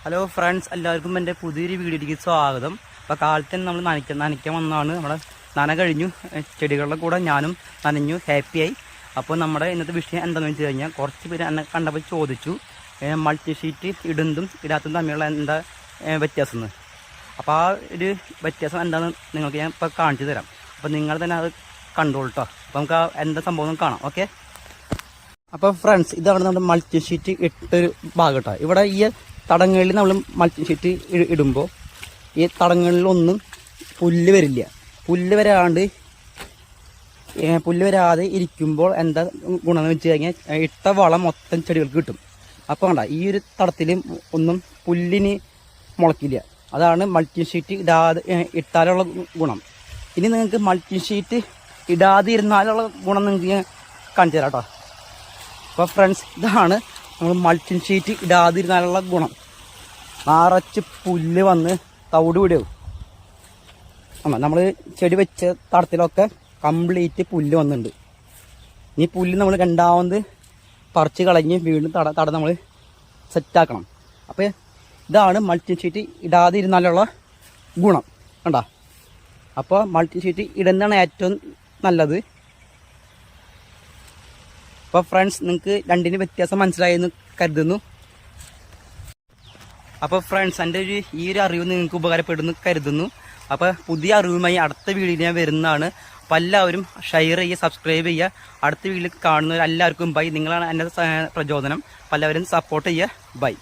Hello friends, എല്ലാവർക്കും എൻ്റെ പുതിയൊരു വീഡിയോയിലേക്ക് സ്വാഗതം. അപ്പോൾ കാലത്ത് തന്നെ നമ്മൾ നനയ്ക്കാൻ വന്നതാണ്. നമ്മുടെ നന കഴിഞ്ഞു, ചെടികളുടെ കൂടെ ഞാനും നനഞ്ഞു, ഹാപ്പിയായി. അപ്പോൾ നമ്മുടെ ഇന്നത്തെ വിഷയം എന്താണെന്ന് വെച്ച് കഴിഞ്ഞാൽ, കുറച്ച് പേര് എന്നെ കണ്ടപ്പോൾ ചോദിച്ചു മൾട്ടി ഷീറ്റ് ഇടുന്നതും ഇടാത്തതും തമ്മിലുള്ള എന്താ വ്യത്യാസം എന്ന്. അപ്പോൾ ആ ഒരു വ്യത്യാസം എന്താണെന്ന് നിങ്ങൾക്ക് ഞാൻ ഇപ്പോൾ കാണിച്ചു തരാം. അപ്പോൾ നിങ്ങൾ തന്നെ അത് കണ്ടോളൂ കേട്ടോ. അപ്പോൾ നമുക്ക് എന്താ സംഭവം കാണാം. ഓക്കെ. അപ്പോൾ ഫ്രണ്ട്സ്, ഇതാണ് നമ്മുടെ മൾട്ടി ഷീറ്റ് ഇട്ടൊരു ഭാഗം കേട്ടോ. ഇവിടെ ഈ തടങ്ങളിൽ നമ്മൾ മൾട്ടി ഷീറ്റ് ഇടുമ്പോൾ ഈ തടങ്ങളിലൊന്നും പുല്ല് വരില്ല. പുല്ല് വരാതെ ഇരിക്കുമ്പോൾ എന്താ ഗുണമെന്ന് വെച്ച് കഴിഞ്ഞാൽ, ഇട്ട വളം മൊത്തം ചെടികൾക്ക് കിട്ടും. അപ്പോൾ കണ്ട ഈ ഒരു തടത്തിൽ ഒന്നും പുല്ലിന് മുളക്കില്ല. അതാണ് മൾട്ടി ഷീറ്റ് ഇട്ടാലുള്ള ഗുണം. ഇനി നിങ്ങൾക്ക് മൾട്ടി ഷീറ്റ് ഇടാതെ ഇരുന്നാലുള്ള ഗുണം നിങ്ങൾക്ക് ഞാൻ കാണിച്ചു തരാം കേട്ടോ. അപ്പോൾ ഫ്രണ്ട്സ്, ഇതാണ് നമ്മൾ മൾട്ടി ഷീറ്റ് ഇടാതിരുന്നാലുള്ള ഗുണം. നിറച്ച് പുല്ല് വന്ന് തവിട് വിടും. നമ്മൾ ചെടി വെച്ച തടത്തിലൊക്കെ കംപ്ലീറ്റ് പുല്ല് വന്നിട്ടുണ്ട്. ഈ പുല്ല് നമ്മൾ രണ്ടാമത് പറിച്ച് കളഞ്ഞ് വീണ്ടും തട നമ്മൾ സെറ്റാക്കണം. അപ്പോൾ ഇതാണ് മൾട്ടി ഷീറ്റ് ഇടാതിരുന്നാലുള്ള ഗുണം കണ്ട. അപ്പോൾ മൾട്ടി ഷീറ്റ് ഇടുന്നതാണ് ഏറ്റവും നല്ലത്. അപ്പോൾ ഫ്രണ്ട്സ്, നിങ്ങൾക്ക് രണ്ടിന് വ്യത്യാസം മനസ്സിലായെന്ന് കരുതുന്നു. അപ്പോൾ ഫ്രണ്ട്സ്, എൻ്റെ ഈ ഒരു അറിവ് നിങ്ങൾക്ക് ഉപകാരപ്പെടുന്നു കരുതുന്നു. അപ്പോൾ പുതിയ അറിവുമായി അടുത്ത വീഡിയോ ഞാൻ വരുന്നതാണ്. അപ്പോൾ എല്ലാവരും ഷെയർ ചെയ്യുക, സബ്സ്ക്രൈബ് ചെയ്യുക. അടുത്ത വീഡിയോ കാണുന്നവർ എല്ലാവർക്കും ബൈ. നിങ്ങളാണ് എൻ്റെ പ്രചോദനം. അപ്പോൾ എല്ലാവരും സപ്പോർട്ട് ചെയ്യുക. ബൈ.